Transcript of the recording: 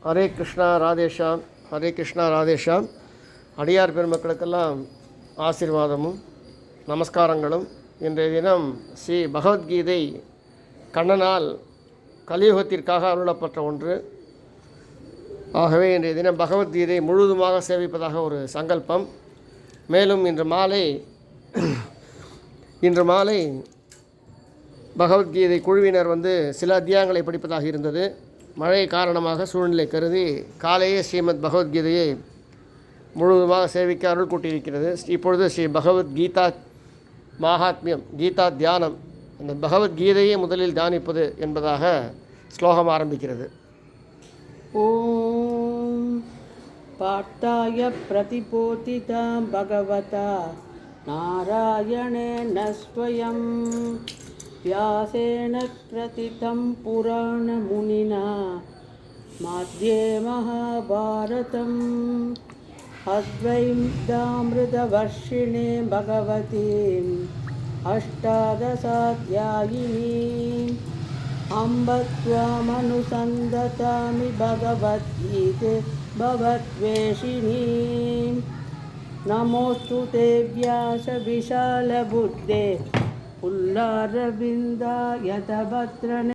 ஹரே கிருஷ்ணா ராதேஷாம். ஹரே கிருஷ்ணா ராதேஷாம். அடியார் பெருமக்களுக்கெல்லாம் ஆசீர்வாதமும் நமஸ்காரங்களும். இன்றைய தினம் ஸ்ரீ பகவத்கீதை கண்ணனால் கலியுகத்திற்காக அருளப்பட்ட ஒன்று. ஆகவே இன்றைய தினம் பகவத்கீதை முழுவதுமாக சேவிப்பதாக ஒரு சங்கல்பம். மேலும் இன்று மாலை பகவத்கீதை குழுவினர் சில அத்தியாயங்களை படிப்பதாக இருந்தது. மழை காரணமாக சூழ்நிலை கருதி காலையே ஸ்ரீமத் பகவத்கீதையை முழுவதுமாக சேவிக்க அருள் கூட்டியிருக்கிறது. இப்பொழுது ஸ்ரீ பகவத்கீதா மகாத்மியம், கீதா தியானம், அந்த பகவத்கீதையை முதலில் தியானிப்பது என்பதாக ஸ்லோகம் ஆரம்பிக்கிறது. ஓம் பார்த்தாய பிரதிபோதிதா பகவதா நாராயணேன ஸ்வயம் व्यासेन कृतितं पुराणमुनिना मध्ये महाभारतम् अद्वैतामृतवर्षिणे भगवतीम् अष्टादशाध्यायिनीम् अम्ब त्वामनुसन्दतामि भगवद्गीते भवद्वेषिणीम् नमोऽस्तु ते व्यासविशालबुद्धे पुल्लारविन्दायतभद्रने